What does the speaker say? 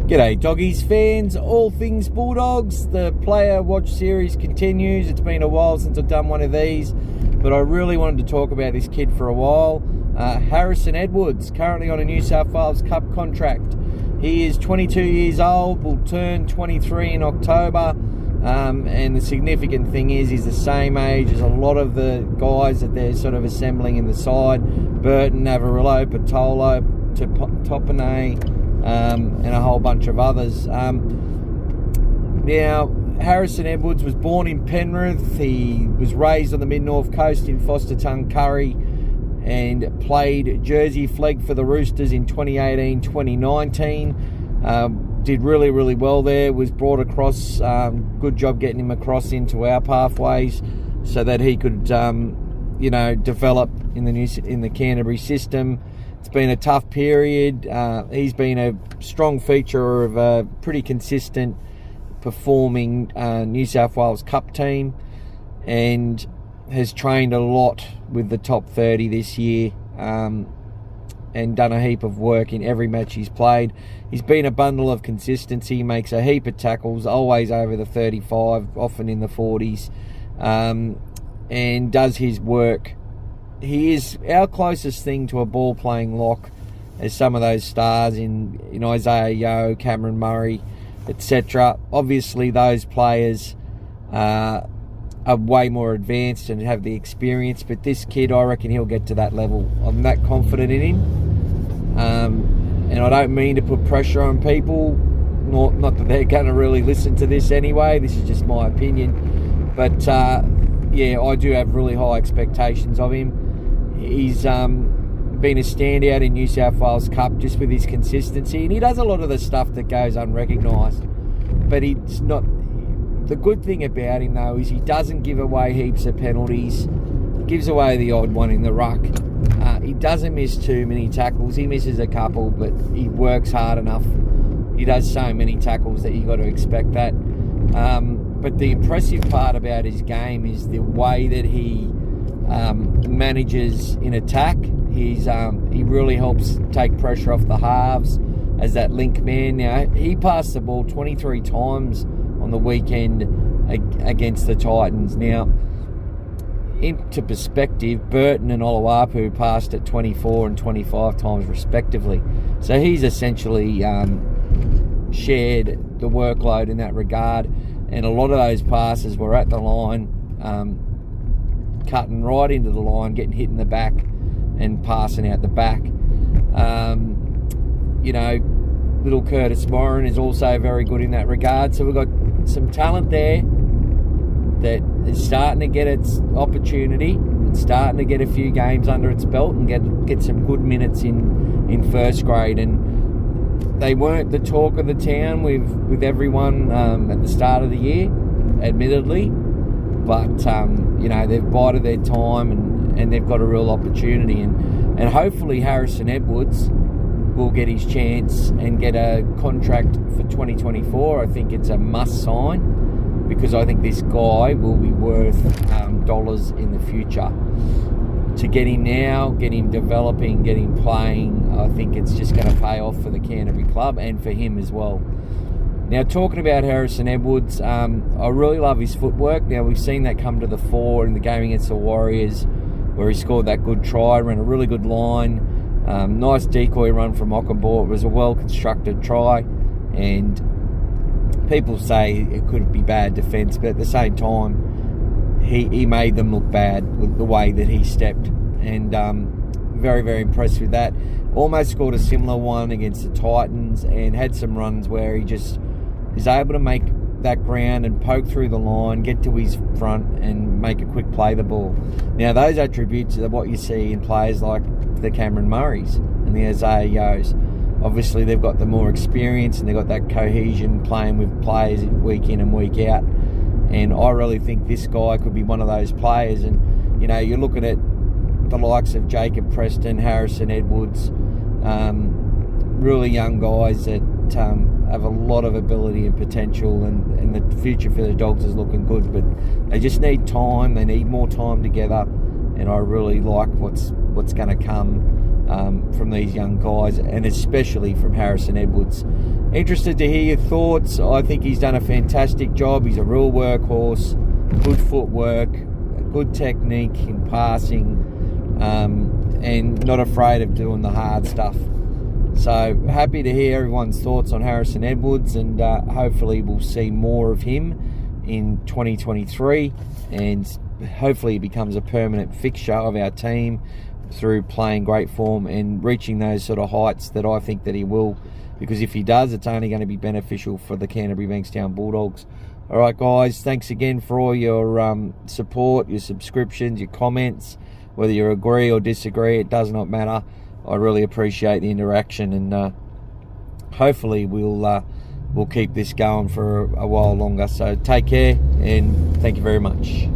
G'day Doggies fans, all things Bulldogs. The player watch series continues. It's been a while since I've done one of these, but I really wanted to talk about this kid for a while. Harrison Edwards, currently on a New South Wales Cup contract. He is 22 years old, will turn 23 in October, and the significant thing is he's the same age as a lot of the guys that they're sort of assembling in the side. Burton, Avarillo, Patolo, Topane, and a whole bunch of others. Now, Harrison Edwards was born in Penrith. He was raised on the mid-north coast in Fosterton, Curry, and played Jersey flag for the Roosters in 2018-2019. Did really, really well there. Was brought across. Good job getting him across into our pathways so that he could, develop in the Canterbury system. It's been a tough period. He's been a strong feature of a pretty consistent performing New South Wales Cup team, and has trained a lot with the top 30 this year, and done a heap of work in every match he's played. He's been a bundle of consistency, makes a heap of tackles, always over the 35, often in the 40s, and does his work. He is our closest thing to a ball-playing lock, as some of those stars in Isaiah Yeo, Cameron Murray, etc. Obviously, those players are way more advanced and have the experience, but this kid, I reckon he'll get to that level. I'm that confident in him, and I don't mean to put pressure on people, not that they're going to really listen to this anyway. This is just my opinion, but yeah, I do have really high expectations of him. He's been a standout in New South Wales Cup just with his consistency, and he does a lot of the stuff that goes unrecognised, but he's not. The good thing about him though is he doesn't give away heaps of penalties. Gives away the odd one in the ruck. He doesn't miss too many tackles. He misses a couple, but he works hard enough. He does so many tackles that you got to expect that. But the impressive part about his game is the way that he manages in attack. He really helps take pressure off the halves as that link man. Now, he passed the ball 23 times on the weekend against the Titans. Now, into perspective, Burton and Oluwapu passed it 24 and 25 times respectively. So he's essentially shared the workload in that regard, and a lot of those passes were at the line, cutting right into the line, getting hit in the back and passing out the back. Little Curtis Moran is also very good in that regard. So we've got some talent there that is starting to get its opportunity and starting to get a few games under its belt and get some good minutes in first grade. And they weren't the talk of the town with everyone at the start of the year, admittedly, but they've bided their time and they've got a real opportunity, and hopefully Harrison Edwards will get his chance and get a contract for 2024. I think it's a must sign, because I think this guy will be worth dollars in the future. To get him now, get him developing, get him playing, I think it's just going to pay off for the Canterbury club and for him as well. Now, talking about Harrison Edwards, I really love his footwork. Now, we've seen that come to the fore in the game against the Warriors, where he scored that good try, ran a really good line. Nice decoy run from Ockenbaugh. It was a well-constructed try, and people say it could be bad defence, but at the same time, he made them look bad with the way that he stepped, and very, very impressed with that. Almost scored a similar one against the Titans, and had some runs where he just is able to make that ground and poke through the line, get to his front and make a quick play the ball. Now, those attributes are what you see in players like the Cameron Murrays and the Isaiah Yeos. Obviously, they've got the more experience and they've got that cohesion playing with players week in and week out. And I really think this guy could be one of those players. And, you're looking at the likes of Jacob Preston, Harrison Edwards, really young guys that have a lot of ability and potential, and the future for the Dogs is looking good, but they just need time. They need more time together, and I really like what's going to come from these young guys, and especially from Harrison Edwards. interested to hear your thoughts. I think he's done a fantastic job. He's a real workhorse, good footwork, good technique in passing, and not afraid of doing the hard stuff. So happy to hear everyone's thoughts on Harrison Edwards, and hopefully we'll see more of him in 2023, and hopefully he becomes a permanent fixture of our team through playing great form and reaching those sort of heights that I think that he will, because if he does, it's only going to be beneficial for the Canterbury-Bankstown Bulldogs. All right, guys, thanks again for all your support, your subscriptions, your comments. Whether you agree or disagree, it does not matter. I really appreciate the interaction, and hopefully we'll keep this going for a while longer. So take care, and thank you very much.